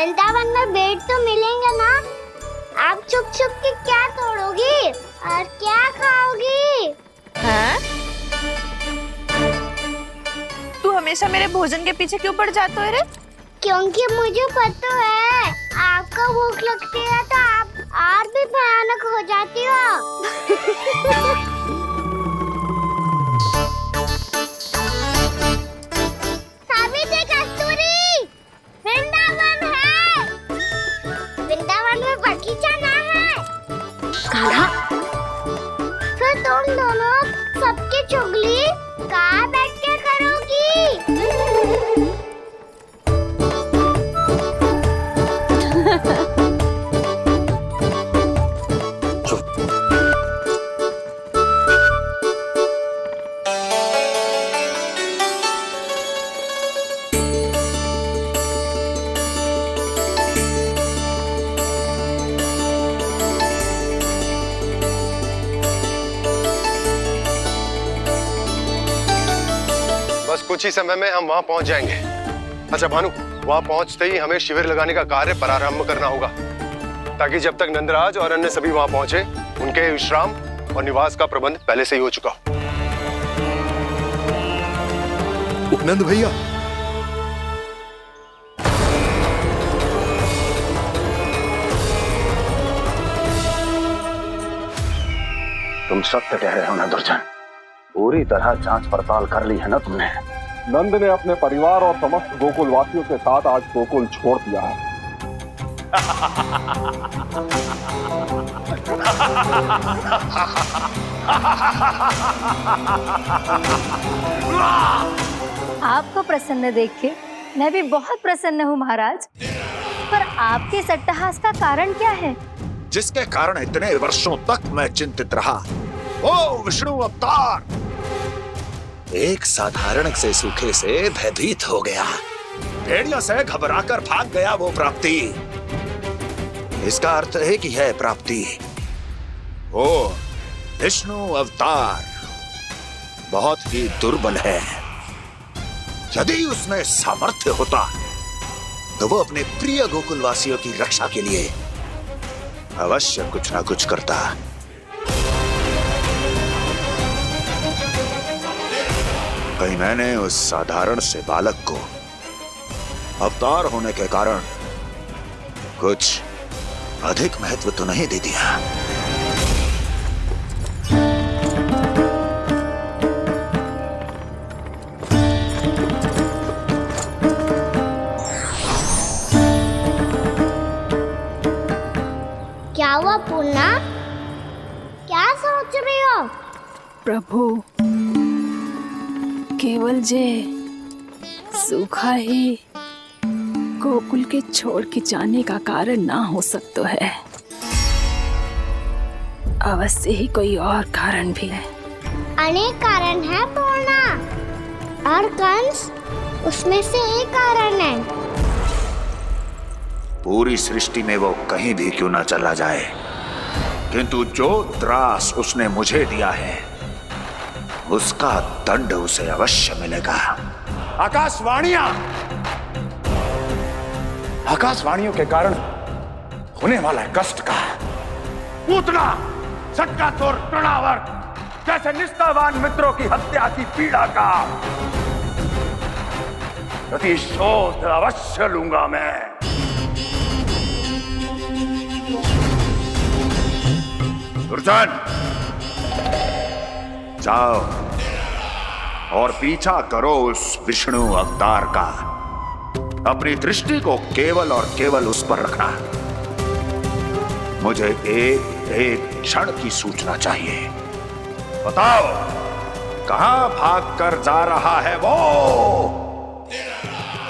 वृंदावन में बेट तो मिलेंगे ना? आप छुप छुप के क्या तोड़ोगी और क्या खाओगी? हाँ? तू हमेशा मेरे भोजन के पीछे क्यों पड़ जाता है रे? क्योंकि मुझे पता है आपको भूख लगती है तो आप और भी भयानक हो जाती हो। सावित्री, कस्तूरी, वृंदावन है। वृंदावन में बगीचा ना है। कान्हा, फिर तुम दोनों सबकी चुगली कहाँ बैठ के करोगी? बस कुछ ही समय में हम वहां पहुंच जाएंगे। अच्छा भानु, वहां पहुंचते ही हमें शिविर लगाने का कार्य प्रारंभ करना होगा, ताकि जब तक नंदराज और अन्य सभी वहां पहुंचे उनके विश्राम और निवास का प्रबंध पहले से ही हो चुका हो। नंद भैया, तुम सत्य कह रहे हो ना दुर्जन? पूरी तरह जांच पड़ताल कर ली है ना तुमने? नंद ने अपने परिवार और समस्त गोकुल वासियों के साथ आज गोकुल छोड़ दिया है। आपको प्रसन्न देख के मैं भी बहुत प्रसन्न हूँ महाराज। पर आपके इस अट्टहास का कारण क्या है? जिसके कारण इतने वर्षों तक मैं चिंतित रहा, वो विष्णु अवतार एक साधारण से सूखे से भयभीत हो गया, भेड़ियों से घबराकर भाग गया। वो प्राप्ति, इसका अर्थ है कि है प्राप्ति, वो विष्णु अवतार बहुत ही दुर्बल है। यदि उसमें सामर्थ्य होता तो वो अपने प्रिय गोकुलवासियों की रक्षा के लिए अवश्य कुछ ना कुछ करता। कहीं मैंने उस साधारण से बालक को अवतार होने के कारण कुछ अधिक महत्व तो नहीं दे दिया। क्या हुआ पूर्णा? क्या सोच रही हो? प्रभु, केवल जे सूखा ही गोकुल के छोड़ के जाने का कारण ना हो सकता है, अवश्य ही कोई और कारण भी है। अनेक कारण है पूर्णा, और कंस उसमें से एक कारण है। पूरी सृष्टि में वो कहीं भी क्यों ना चला जाए, किंतु जो त्रास उसने मुझे दिया है उसका दंड उसे अवश्य मिलेगा। आकाशवाणियों के कारण होने वाला कष्ट का पूतना सटकासुर तृणावर जैसे निष्ठावान मित्रों की हत्या की पीड़ा का प्रतिशोध अवश्य लूंगा मैं। दुर्जन, जाओ और पीछा करो उस विष्णु अवतार का। अपनी दृष्टि को केवल और केवल उस पर रखना। मुझे एक एक क्षण की सूचना चाहिए। बताओ, कहां भाग कर जा रहा है वो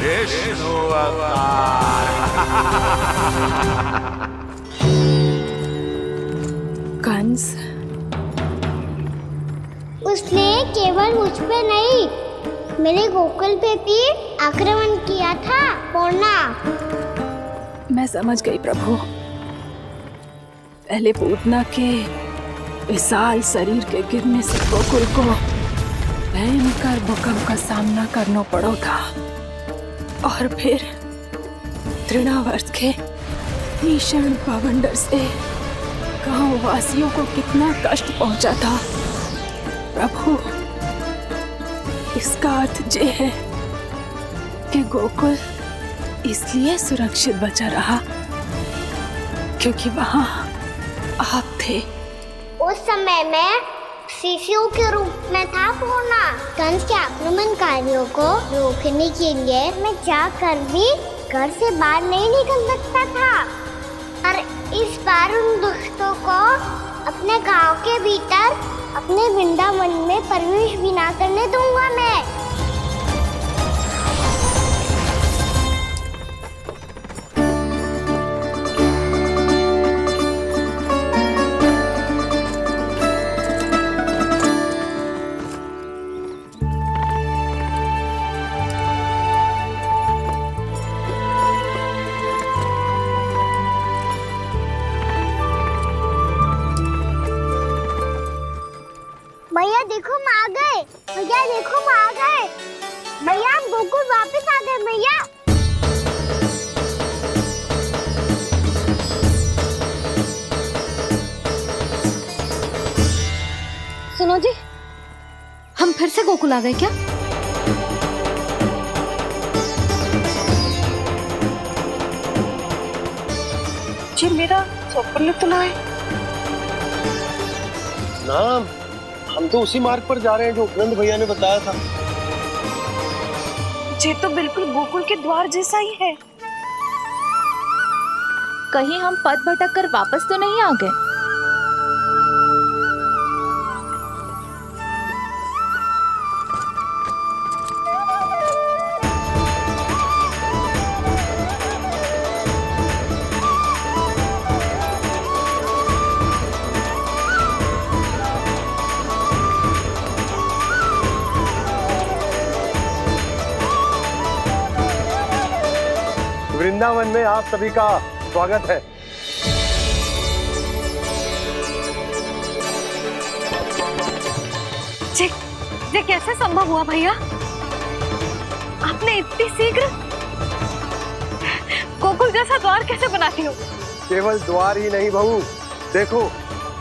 विष्णु अवतार? कंस, उसने केवल मुझ पे नहीं, मेरे गोकुल पे भी आक्रमण किया था पूर्णा। मैं समझ गई प्रभु। पहले पूतना के विशाल शरीर के गिरने से गोकुल को भयंकर भूकंप का सामना करना पड़ा था, और फिर तृणावर्त के भीषण पावंडर से गांव वासियों को कितना कष्ट पहुंचा था प्रभु। इसका अर्थ ये है कि गोकुल इसलिए सुरक्षित बचा रहा क्योंकि वहां आप थे। उस समय में शिशु के रूप में था पूर्णा। कंस के आक्रमणकारियों को रोकने के लिए मैं जाकर भी घर से बाहर नहीं निकल सकता था, और इस बार उन दुष्टों को अपने गांव के भीतर अपने वृंदावन में प्रवेश भी ना करने दूंगा मैं। भैया देखो हम आ गए, भैया देखो हम आ गए, भैया हम गोकुल वापस आ गए भैया। सुनो जी, हम फिर से गोकुल आ गए क्या? जी मेरा चप्पल तो लाए। ना, हम तो उसी मार्ग पर जा रहे हैं जो उपनंद भैया ने बताया था। ये तो बिल्कुल गोकुल के द्वार जैसा ही है। कहीं हम पथ भटक कर वापस तो नहीं आ गए? वृंदावन में आप सभी का स्वागत है। ये कैसे संभव हुआ भैया? आपने इतनी शीघ्र गोकुल जैसा द्वार कैसे बनाती हो? केवल द्वार ही नहीं बहू, देखो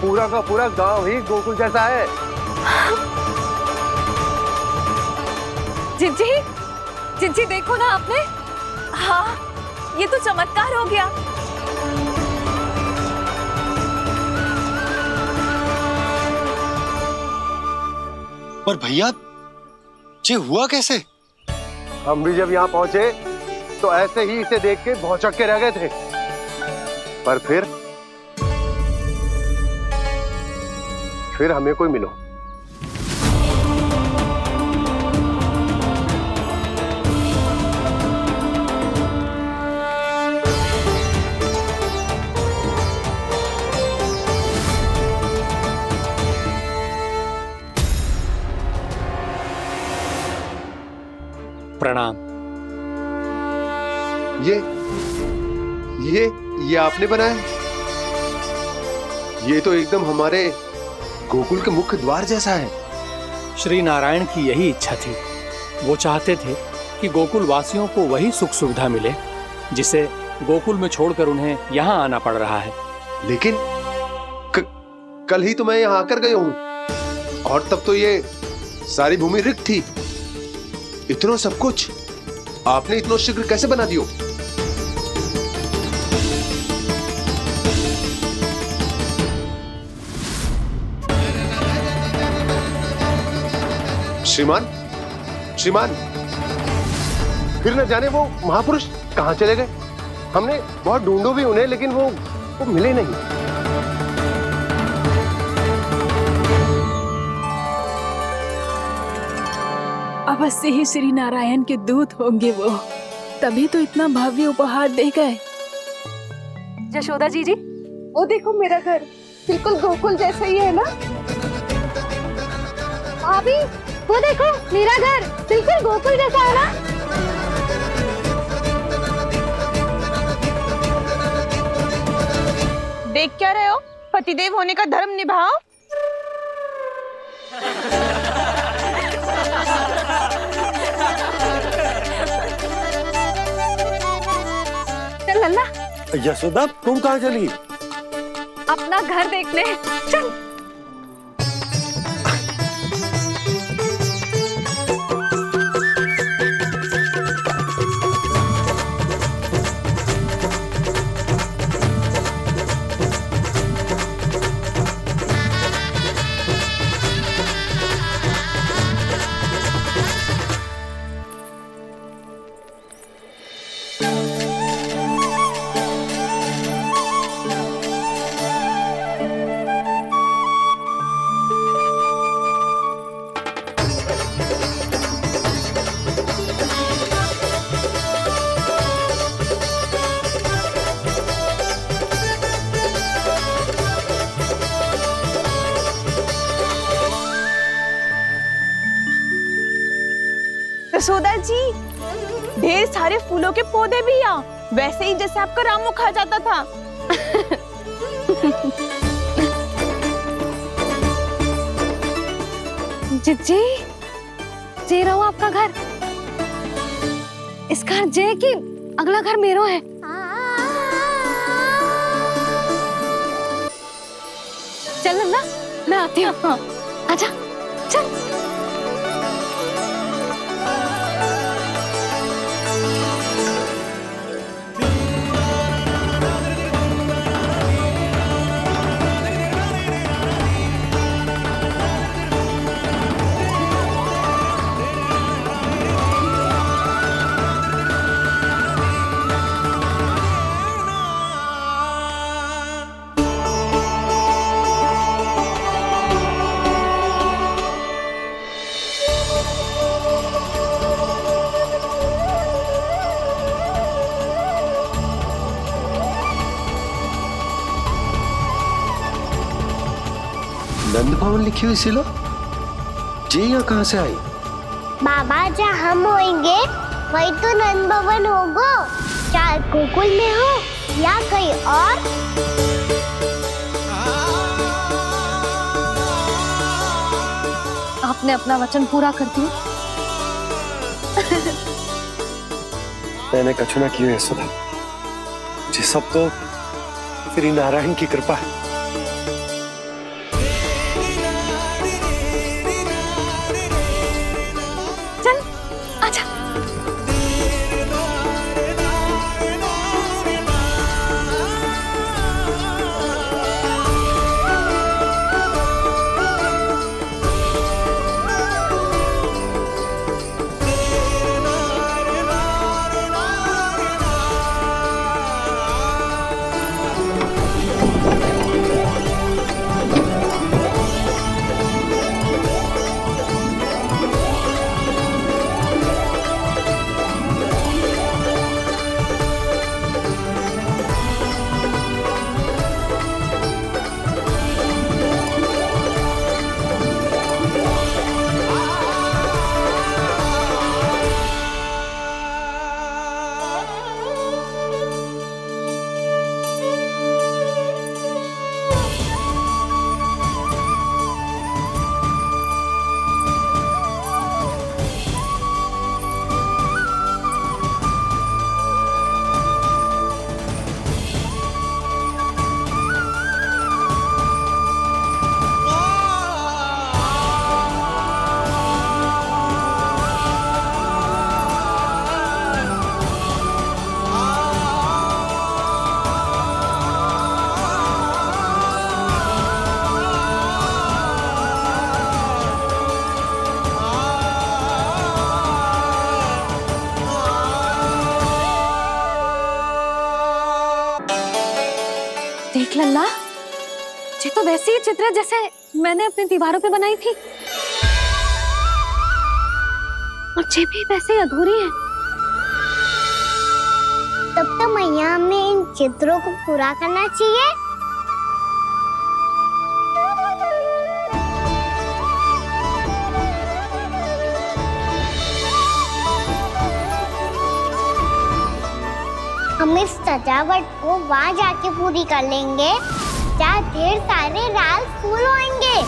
पूरा का पूरा गांव ही गोकुल जैसा है। जिज्जी, जिज्जी देखो ना आपने। हाँ, ये तो चमत्कार हो गया। पर भैया ये हुआ कैसे? हम भी जब यहाँ पहुंचे तो ऐसे ही इसे देख के भौचक के रह गए थे, पर फिर हमें कोई मिलो। प्रणाम। ये आपने बनाया? ये तो एकदम हमारे गोकुल के मुख्य द्वार जैसा है। श्री नारायण की यही इच्छा थी। वो चाहते थे कि गोकुल वासियों को वही सुख सुविधा मिले जिसे गोकुल में छोड़कर उन्हें यहाँ आना पड़ रहा है। लेकिन कल ही तो मैं यहाँ आकर गया हूँ, और तब तो ये सारी भूमि रिक्त थी। इतना सब कुछ आपने इतना शीघ्र कैसे बना दियो? श्रीमान, फिर न जाने वो महापुरुष कहाँ चले गए। हमने बहुत ढूंढो भी उन्हें, लेकिन वो मिले नहीं। अवश्य ही श्री नारायण के दूत होंगे वो, तभी तो इतना भव्य उपहार दे गए। यशोदा जी, वो देखो मेरा घर बिल्कुल गोकुल जैसा ही है ना? भाभी वो देखो मेरा घर बिल्कुल गोकुल जैसा है ना? देख क्या रहे हो? पतिदेव होने का धर्म निभाओ। चल लल्ला, यशोदा तुम कहाँ चली? अपना घर देखने चल। यशोदा जी, ढेर सारे फूलों के पौधे भी यहाँ, वैसे ही जैसे आपका रामू खा जाता था। जी जे रहो आपका घर, इसका जे कि अगला घर मेरो है। चल लल्ला, मैं आती हूँ। आजा चल। नंद भवन लिखी हुई सिलो जी यहाँ कहाँ से आई? बाबा जहाँ हम होंगे वही तो नंद भवन होगा, चाहे गोकुल में हो या कहीं और। आपने अपना वचन पूरा कर दिया। मैंने कछु ना किया यशोदा जी, सब तो श्री नारायण की कृपा है। चल आजा। देख लल्ला, ये तो वैसी ही चित्र है जैसे मैंने अपनी दीवारों पे बनाई थी, और ये भी वैसे ही अधूरी है। तब तो मैया हमें इन चित्रों को पूरा करना चाहिए। हम इस सजावट को वहाँ जाके पूरी कर लेंगे जहाँ ढेर सारे लाल फूल होंगे।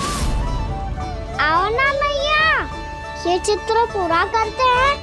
आओ ना मैया, ये चित्र पूरा करते हैं।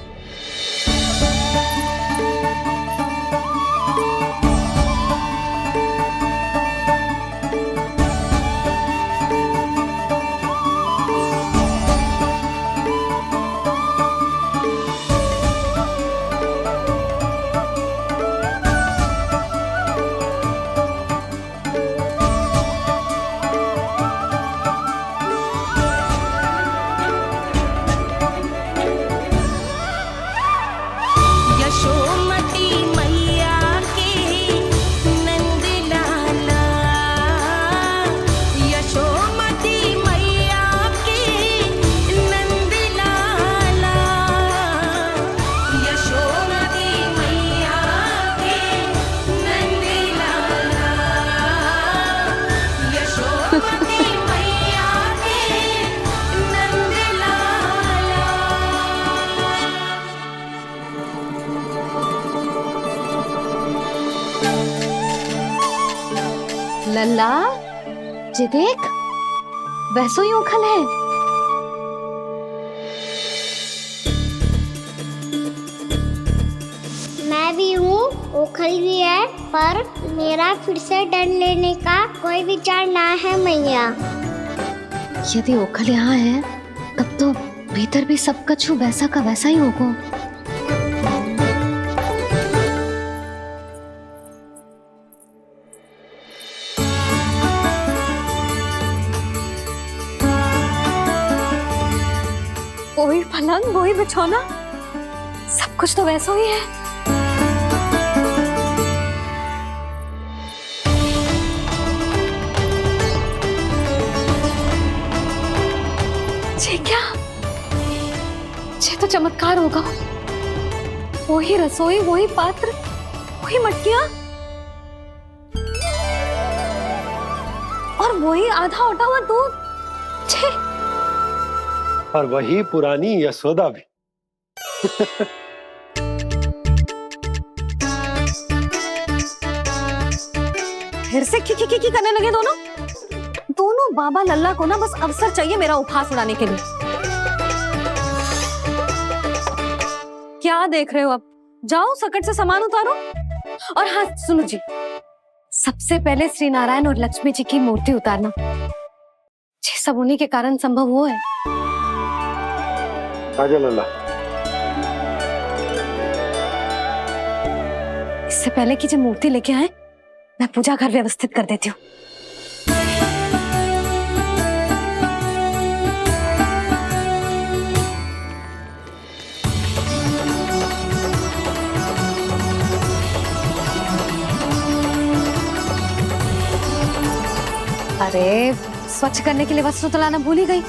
लल्ला, ये देख, वैसो ही उखल है। मैं भी हूँ, ओखल भी है, पर मेरा फिर से डर लेने का कोई विचार ना है मैया। यदि ओखल यहाँ है, तब तो भीतर भी सब कछु वैसा का वैसा ही होगा। वही पलंग, वही बिछौना, सब कुछ तो वैसा ही है। ये क्या? ये तो चमत्कार होगा। वही रसोई, वही पात्र, वही मटकियां और वही आधा उटा हुआ दूध। छे! और वही पुरानी यशोदा भी। फिर से की करने लगे दोनों बाबा लल्ला को ना बस अवसर चाहिए मेरा उपहास उड़ाने के लिए। क्या देख रहे हो? अब जाओ सकट से सामान उतारो। और हाँ सुनो जी, सबसे पहले श्री नारायण और लक्ष्मी जी की मूर्ति उतारना। ये सब उन्हीं के कारण संभव हुआ है। आजा लल्ला। इससे पहले कि जो मूर्ति लेके आए, मैं पूजा घर व्यवस्थित कर देती हूँ। अरे स्वच्छ करने के लिए वस्त्र तो लाना भूल ही गई।